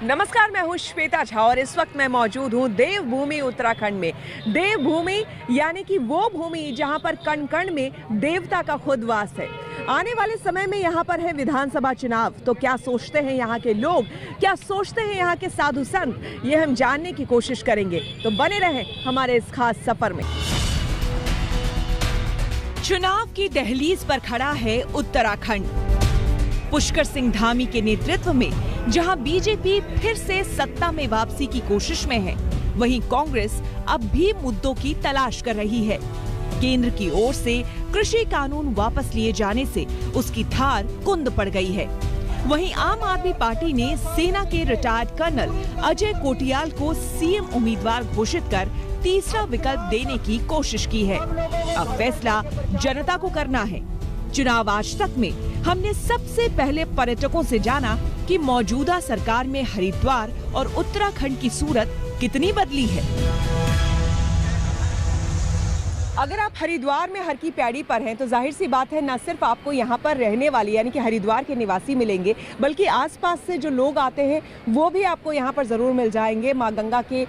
नमस्कार, मैं हूँ श्वेता झा और इस वक्त मैं मौजूद हूँ देवभूमि उत्तराखंड में। देवभूमि यानी कि वो भूमि जहाँ पर कण कण में देवता का खुद वास है। आने वाले समय में यहाँ पर है विधानसभा चुनाव, तो क्या सोचते हैं यहाँ के लोग, क्या सोचते हैं यहाँ के साधु संत, ये हम जानने की कोशिश करेंगे। तो बने रहें हमारे इस खास सफर में। चुनाव की दहलीज पर खड़ा है उत्तराखंड। पुष्कर सिंह धामी के नेतृत्व में जहां बीजेपी फिर से सत्ता में वापसी की कोशिश में है, वहीं कांग्रेस अब भी मुद्दों की तलाश कर रही है। केंद्र की ओर से कृषि कानून वापस लिए जाने से उसकी धार कुंद पड़ गई है। वहीं आम आदमी पार्टी ने सेना के रिटायर्ड कर्नल अजय कोटियाल को सीएम उम्मीदवार घोषित कर तीसरा विकल्प देने की कोशिश की है। अब फैसला जनता को करना है। चुनाव आज तक में हमने सबसे पहले पर्यटकों से जाना कि मौजूदा सरकार में हरिद्वार और उत्तराखंड की सूरत कितनी बदली है। अगर आप हरिद्वार में हर की पैड़ी पर हैं तो जाहिर सी बात है, न सिर्फ आपको यहाँ पर रहने वाली यानी कि हरिद्वार के निवासी मिलेंगे, बल्कि आसपास से जो लोग आते हैं वो भी आपको यहाँ पर जरूर मिल जाएंगे, माँ गंगा के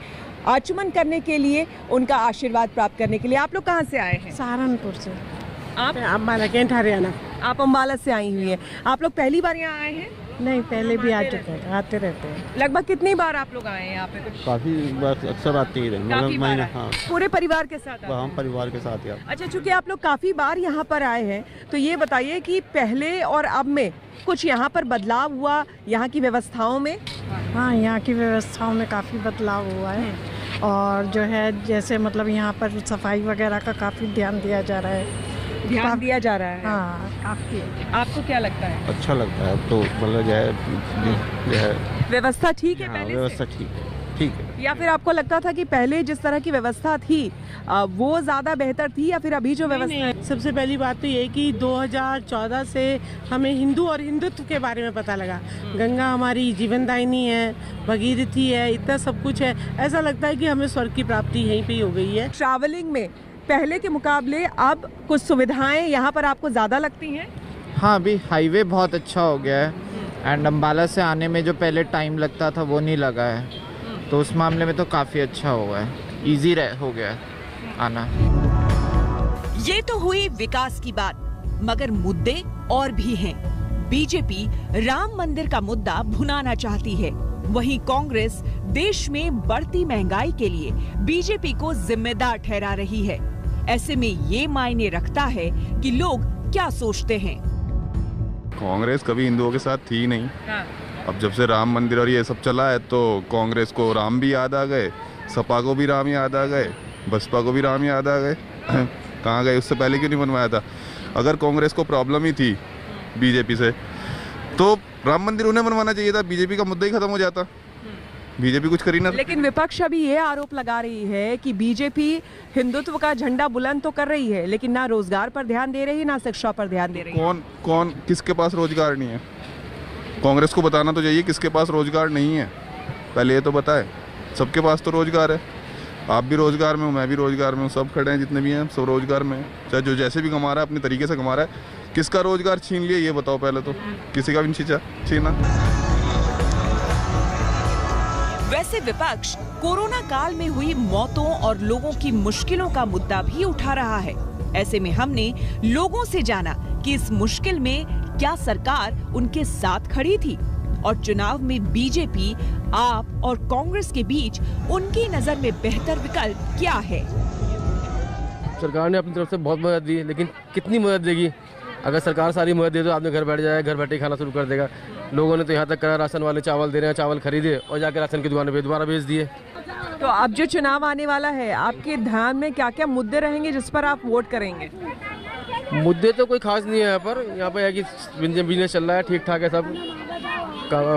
आचमन करने के लिए, उनका आशीर्वाद प्राप्त करने के लिए। आप लोग कहाँ से आए हैं? सहारनपुर से। आप अम्बाला कैंट हरियाणा। आप अम्बाला से आई हुई हैं। आप लोग पहली बार यहाँ आए हैं? नहीं, पहले भी आ चुके हैं, आते रहते हैं। लगभग कितनी बार आप लोग आए हैं यहाँ पे? कुछ काफी बार, अक्सर आते ही काफी बार आए। हाँ, पूरे परिवार के साथ आते हैं? हम परिवार के साथ ही आते। अच्छा, चूंकि आप लोग काफी बार यहाँ पर आए हैं, तो ये बताइए कि पहले और अब में कुछ यहाँ पर बदलाव हुआ यहाँ की व्यवस्थाओं में? हाँ, यहाँ की व्यवस्थाओं में काफ़ी बदलाव हुआ है और जो है जैसे मतलब यहाँ पर सफाई वगैरह का काफ़ी ध्यान दिया जा रहा है। ध्यान दिया जा रहा है? हाँ, काफ़ी। आपको क्या लगता है? अच्छा लगता है। अब तो मतलब जो है व्यवस्था ठीक है? हाँ, पहले व्यवस्था ठीक है। या फिर आपको लगता था कि पहले जिस तरह की व्यवस्था थी वो ज्यादा बेहतर थी, या फिर अभी जो व्यवस्था? सबसे पहली बात तो ये कि 2014 से हमें हिंदू और हिंदुत्व के बारे में पता लगा। गंगा हमारी जीवनदायिनी है, भगीरथी है, इतना सब कुछ है। ऐसा लगता है कि हमें स्वर्ग की प्राप्ति यहीं पे ही हो गई है। ट्रैवलिंग में पहले के मुकाबले अब कुछ सुविधाएं यहाँ पर आपको ज्यादा लगती हैं? हाँ, अभी हाईवे बहुत अच्छा हो गया है एंड अम्बाला से आने में जो पहले टाइम लगता था वो नहीं लगा है, तो उस मामले में तो काफ़ी अच्छा हुआ है, इजी हो गया है आना। ये तो हुई विकास की बात, मगर मुद्दे और भी हैं। बीजेपी राम मंदिर का मुद्दा भुनाना चाहती है, वहीं कांग्रेस देश में बढ़ती महंगाई के लिए बीजेपी को जिम्मेदार ठहरा रही है। ऐसे में ये मायने रखता है कि लोग क्या सोचते हैं। कांग्रेस कभी हिंदुओं के साथ थी नहीं। अब जब से राम मंदिर और ये सब चला है तो कांग्रेस को राम भी याद आ गए, सपा को भी राम याद आ गए, बसपा को भी राम याद आ गए। कहाँ गए? उससे पहले क्यों नहीं बनवाया था? अगर कांग्रेस को प्रॉब्लम ही थी बीजेपी से तो राम मंदिर उन्हें बनवाना चाहिए था, बीजेपी का मुद्दा ही खत्म हो जाता। बीजेपी कुछ करी ना। लेकिन विपक्ष अभी ये आरोप लगा रही है कि बीजेपी हिंदुत्व का झंडा बुलंद तो कर रही है, लेकिन ना रोजगार पर ध्यान दे रही है, ना शिक्षा पर ध्यान दे रही है। कौन किसके पास रोजगार नहीं है? कांग्रेस को बताना तो चाहिए किसके पास रोजगार नहीं है, पहले ये तो बताए। सबके पास तो रोजगार है। आप भी रोजगार में हो, मैं भी रोजगार में हूँ, सब खड़े हैं जितने भी हैं सब रोजगार में, चाहे जो जैसे भी कमा रहा है अपने तरीके से कमा रहा है। किसका रोजगार छीन लिया ये बताओ पहले तो? किसी का भी नहीं छीना। वैसे विपक्ष कोरोना काल में हुई मौतों और लोगों की मुश्किलों का मुद्दा भी उठा रहा है। ऐसे में हमने लोगों से जाना कि इस मुश्किल में क्या सरकार उनके साथ खड़ी थी, और चुनाव में बीजेपी, आप और कांग्रेस के बीच उनकी नजर में बेहतर विकल्प क्या है। सरकार ने अपनी तरफ से बहुत मदद दी, लेकिन कितनी मदद देगी? अगर सरकार सारी मदद दे तो आदमी घर बैठ जाएगा, घर बैठे ही खाना शुरू कर देगा। लोगों ने तो यहाँ तक करा, राशन वाले चावल दे रहे हैं, चावल खरीदे और जाकर राशन की दुकान पे दोबारा भेज दिए। तो अब जो चुनाव आने वाला है, आपके ध्यान में क्या क्या मुद्दे रहेंगे जिस पर आप वोट करेंगे? मुद्दे तो कोई खास नहीं है यहाँ पर है कि बिजनेस चल रहा है, ठीक ठाक है सब।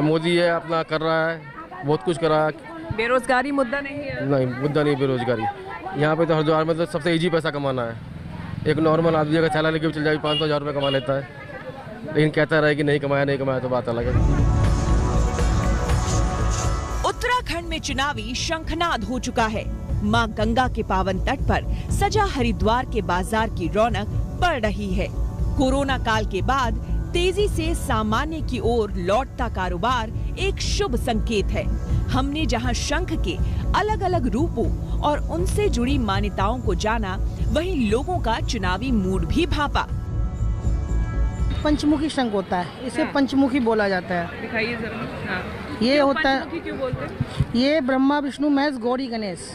मोदी है अपना कर रहा है, बहुत कुछ कर रहा है। बेरोजगारी मुद्दा नहीं है? नहीं, मुद्दा नहीं बेरोजगारी। यहाँ पे तो हरिद्वार में तो सबसे ईजी पैसा कमाना है। एक नॉर्मल आदमी अगर थैला लेके चल जाए 500-1000 रुपये कमा लेता है, लेकिन कहता रहे कि नहीं कमाया तो बात अलग है। उत्तराखंड में चुनावी शंखनाद हो चुका है। मां गंगा के पावन तट पर सजा हरिद्वार के बाजार की रौनक बढ़ रही है। कोरोना काल के बाद तेजी से सामान्य की ओर लौटता कारोबार एक शुभ संकेत है। हमने जहां शंख के अलग अलग रूपों और उनसे जुड़ी मान्यताओं को जाना, वहीं लोगों का चुनावी मूड भी भांपा। पंचमुखी शंख होता है, इसे पंचमुखी बोला जाता है। दिखाइए जरा। हाँ। ये होता है, क्यों बोलते हैं? ये ब्रह्मा विष्णु महेश गौरी गणेश,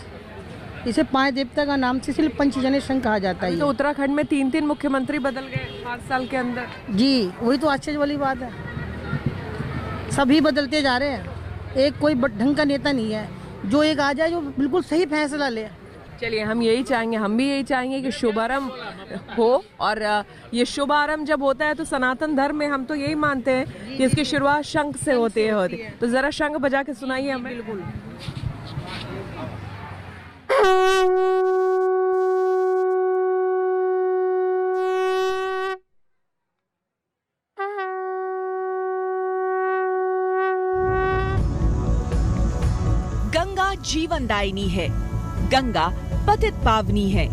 इसे 5 देवता का नाम से इसलिए पंचजन्य शंख कहा जाता है। तो उत्तराखंड में 3 मुख्यमंत्री बदल गए 5 साल के अंदर। जी, वही तो आश्चर्य वाली बात है, सभी बदलते जा रहे हैं। एक कोई ढंग का नेता नहीं है जो एक आ जाए जो बिल्कुल सही फैसला ले। चलिए, हम यही चाहेंगे, हम भी यही चाहेंगे कि शुभारंभ हो, और ये शुभारंभ जब होता है तो सनातन धर्म में हम तो यही मानते हैं कि इसकी शुरुआत शंख से होती है। तो जरा शंख बजा के सुनाइए हमें। बिल्कुल। गंगा जीवनदायिनी है, गंगा पतित पावनी है।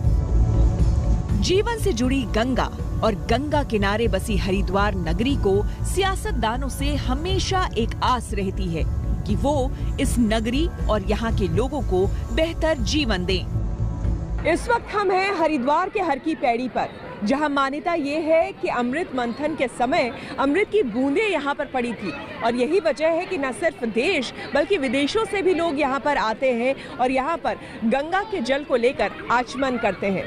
जीवन से जुड़ी गंगा और गंगा किनारे बसी हरिद्वार नगरी को सियासतदानों से हमेशा एक आस रहती है कि वो इस नगरी और यहाँ के लोगों को बेहतर जीवन दें। इस वक्त हम हैं हरिद्वार के हर की पैड़ी पर, जहां मान्यता ये है कि अमृत मंथन के समय अमृत की बूंदें यहाँ पर पड़ी थी, और यही वजह है कि न सिर्फ देश बल्कि विदेशों से भी लोग यहाँ पर आते हैं और यहाँ पर गंगा के जल को लेकर आचमन करते हैं।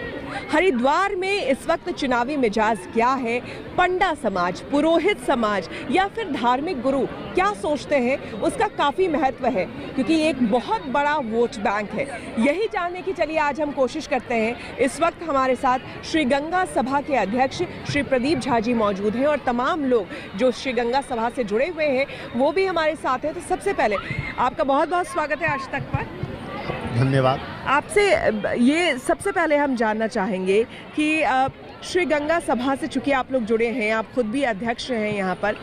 हरिद्वार में इस वक्त चुनावी मिजाज क्या है, पंडा समाज, पुरोहित समाज या फिर धार्मिक गुरु क्या सोचते हैं, उसका काफी महत्व है, क्योंकि एक बहुत बड़ा वोट बैंक है। यही जानने की चलिए आज हम कोशिश करते हैं। इस वक्त हमारे साथ श्री गंगा सभा के अध्यक्ष श्री प्रदीप झा जी मौजूद हैं, और तमाम लोग जो श्री गंगा सभा से जुड़े हुए हैं वो भी हमारे साथ हैं। तो सबसे पहले आपका बहुत बहुत स्वागत है आज तक पर। धन्यवाद। आपसे ये सबसे पहले हम जानना चाहेंगे कि श्री गंगा सभा से चूंकि आप लोग जुड़े हैं, आप खुद भी अध्यक्ष हैं यहाँ पर,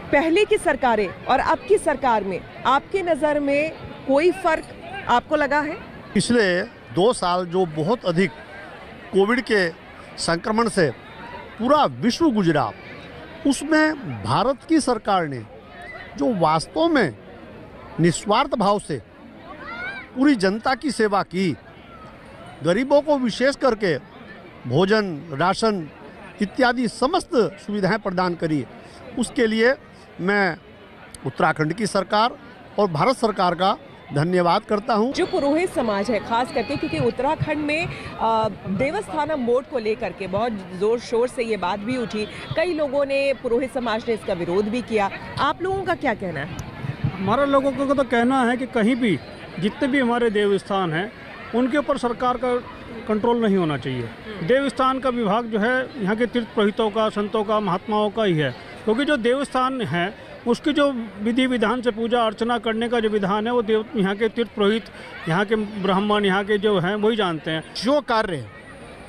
पहले की सरकारें और अब की सरकार में आपकी नज़र में कोई फर्क आपको लगा है? पिछले 2 साल जो बहुत अधिक कोविड के संक्रमण से पूरा विश्व गुजरा, उसमें भारत की सरकार ने जो वास्तव में निस्वार्थ भाव से पूरी जनता की सेवा की, गरीबों को विशेष करके भोजन, राशन इत्यादि समस्त सुविधाएं प्रदान करी, उसके लिए मैं उत्तराखंड की सरकार और भारत सरकार का धन्यवाद करता हूं। जो पुरोहित समाज है खास करके, क्योंकि उत्तराखंड में देवस्थानम बोर्ड को लेकर के बहुत जोर शोर से ये बात भी उठी, कई लोगों ने, पुरोहित समाज ने इसका विरोध भी किया, आप लोगों का क्या कहना है? हमारा लोगों का तो कहना है कि कहीं भी जितने भी हमारे देवस्थान हैं उनके ऊपर सरकार का कंट्रोल नहीं होना चाहिए। देवस्थान का विभाग जो है यहाँ के तीर्थ पुरोहितों का, संतों का, महात्माओं का ही है, क्योंकि जो देवस्थान है उसकी जो विधि विधान से पूजा अर्चना करने का जो विधान है वो यहाँ के तीर्थ पुरोहित, यहाँ के ब्राह्मण, यहाँ के जो हैं वही जानते हैं। जो कार्य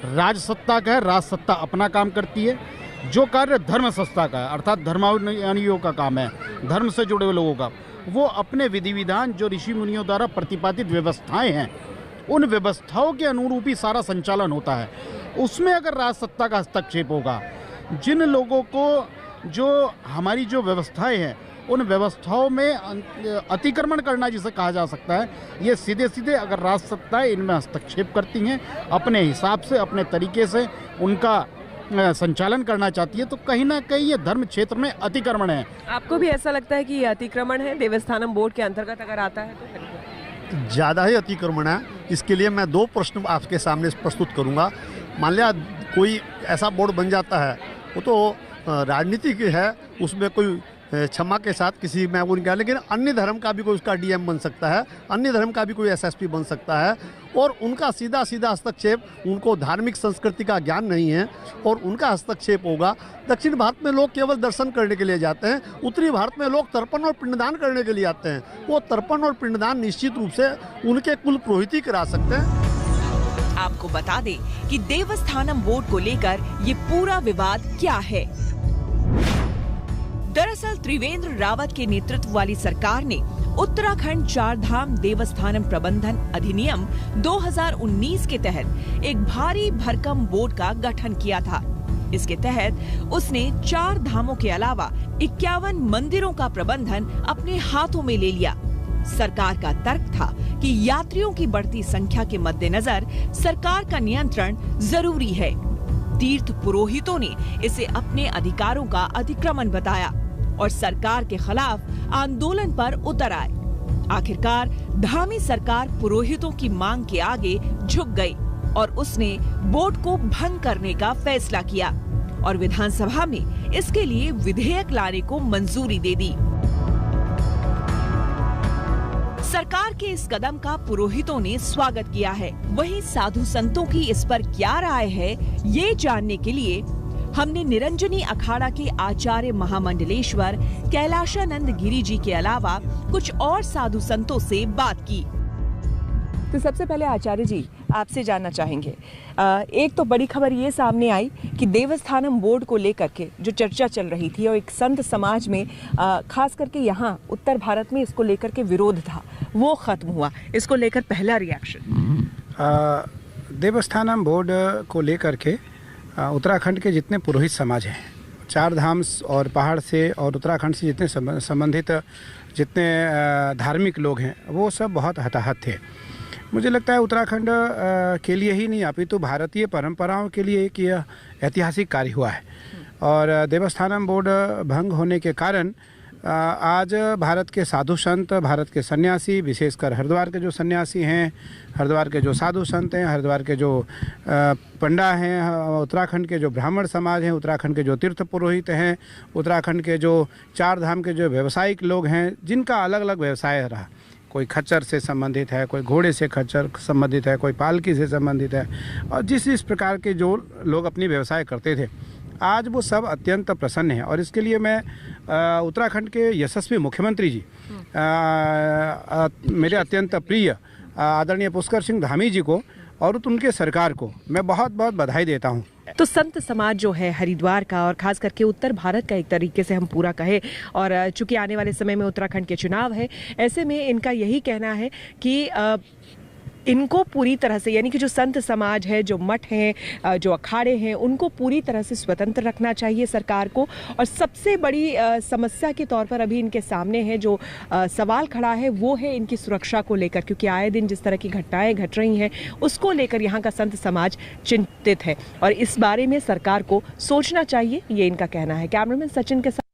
राज सत्ता का है, राज सत्ता अपना काम करती है। जो कार्य धर्म संस्था का है, अर्थात धर्मावलंबियों का काम है, धर्म से जुड़े हुए लोगों का, वो अपने विधि विधान जो ऋषि मुनियों द्वारा प्रतिपादित व्यवस्थाएं हैं, उन व्यवस्थाओं के अनुरूप ही सारा संचालन होता है। उसमें अगर राज सत्ता का हस्तक्षेप होगा, जिन लोगों को जो हमारी जो व्यवस्थाएं हैं उन व्यवस्थाओं में अतिक्रमण करना जिसे कहा जा सकता है, ये सीधे सीधे अगर राज सत्ताएं इनमें हस्तक्षेप करती हैं, अपने हिसाब से, अपने तरीके से उनका संचालन करना चाहती है, तो कहीं ना कहीं ये धर्म क्षेत्र में अतिक्रमण है। आपको भी ऐसा लगता है कि ये अतिक्रमण है, देवस्थानम बोर्ड के अंतर्गत अगर आता है तो? ज़्यादा ही अतिक्रमण है। इसके लिए मैं 2 प्रश्न आपके सामने प्रस्तुत करूंगा। मान लिया कोई ऐसा बोर्ड बन जाता है, वो तो राजनीतिक है, उसमें कोई क्षमा के साथ किसी मैं वो नहीं कहा, लेकिन अन्य धर्म का भी कोई उसका डीएम बन सकता है, अन्य धर्म का भी कोई एसएसपी बन सकता है, और उनका सीधा सीधा हस्तक्षेप, उनको धार्मिक संस्कृति का ज्ञान नहीं है और उनका हस्तक्षेप होगा। दक्षिण भारत में लोग केवल दर्शन करने के लिए जाते हैं, उत्तरी भारत में लोग तर्पण और पिंडदान करने के लिए आते हैं। वो तर्पण और पिंडदान निश्चित रूप से उनके कुल पुरोहित ही करा सकते हैं। आपको बता दें कि देवस्थानम बोर्ड को लेकर ये पूरा विवाद क्या है। दरअसल त्रिवेंद्र रावत के नेतृत्व वाली सरकार ने उत्तराखंड चारधाम देवस्थानम प्रबंधन अधिनियम 2019 के तहत एक भारी भरकम बोर्ड का गठन किया था। इसके तहत उसने 4 धामों के अलावा 51 मंदिरों का प्रबंधन अपने हाथों में ले लिया। सरकार का तर्क था कि यात्रियों की बढ़ती संख्या के मद्देनजर सरकार का नियंत्रण जरूरी है। तीर्थ पुरोहितों ने इसे अपने अधिकारों का अतिक्रमण बताया और सरकार के खिलाफ आंदोलन पर उतर आए। आखिरकार धामी सरकार पुरोहितों की मांग के आगे झुक गई और उसने बोर्ड को भंग करने का फैसला किया और विधानसभा में इसके लिए विधेयक लाने को मंजूरी दे दी। सरकार के इस कदम का पुरोहितों ने स्वागत किया है। वहीं साधु संतों की इस पर क्या राय है, ये जानने के लिए हमने निरंजनी अखाड़ा के आचार्य महामंडलेश्वर कैलाशानंद गिरी जी के अलावा कुछ और साधु संतों से बात की। तो सबसे पहले आचार्य जी आपसे जानना चाहेंगे, एक तो बड़ी खबर ये सामने आई कि देवस्थानम बोर्ड को लेकर के जो चर्चा चल रही थी और एक संत समाज में खास करके यहाँ उत्तर भारत में इसको लेकर के विरोध था, वो खत्म हुआ। इसको लेकर पहला रिएक्शन। देवस्थानम बोर्ड को लेकर के उत्तराखंड के जितने पुरोहित समाज हैं, 4 धाम और पहाड़ से और उत्तराखंड से जितने संबंधित जितने धार्मिक लोग हैं, वो सब बहुत हताहत थे। मुझे लगता है उत्तराखंड के लिए ही नहीं अपितु भारतीय परंपराओं के लिए एक ऐतिहासिक कार्य हुआ है और देवस्थानम बोर्ड भंग होने के कारण आज भारत के साधु संत, भारत के सन्यासी, विशेषकर हरिद्वार के जो सन्यासी हैं, हरिद्वार के जो साधु संत हैं, हरिद्वार के जो पंडा हैं, उत्तराखंड के जो ब्राह्मण समाज हैं, उत्तराखंड के जो तीर्थ पुरोहित हैं, उत्तराखंड के जो 4 धाम के जो व्यावसायिक लोग हैं, जिनका अलग अलग व्यवसाय रहा, कोई खच्चर से संबंधित है, कोई घोड़े से खच्चर संबंधित है, कोई पालकी से संबंधित है, और जिस प्रकार के जो लोग अपनी व्यवसाय करते थे, आज वो सब अत्यंत प्रसन्न हैं। और इसके लिए मैं उत्तराखंड के यशस्वी मुख्यमंत्री जी, मेरे अत्यंत प्रिय आदरणीय पुष्कर सिंह धामी जी को और उनके सरकार को मैं बहुत बहुत बधाई देता हूँ। तो संत समाज जो है हरिद्वार का और खास करके उत्तर भारत का एक तरीके से हम पूरा कहें, और चूंकि आने वाले समय में उत्तराखंड के चुनाव है, ऐसे में इनका यही कहना है कि इनको पूरी तरह से, यानी कि जो संत समाज है, जो मठ हैं, जो अखाड़े हैं, उनको पूरी तरह से स्वतंत्र रखना चाहिए सरकार को। और सबसे बड़ी समस्या के तौर पर अभी इनके सामने है जो सवाल खड़ा है, वो है इनकी सुरक्षा को लेकर, क्योंकि आए दिन जिस तरह की घटनाएं घट रही हैं उसको लेकर यहाँ का संत समाज चिंतित है और इस बारे में सरकार को सोचना चाहिए, ये इनका कहना है। कैमरामैन सचिन के साथ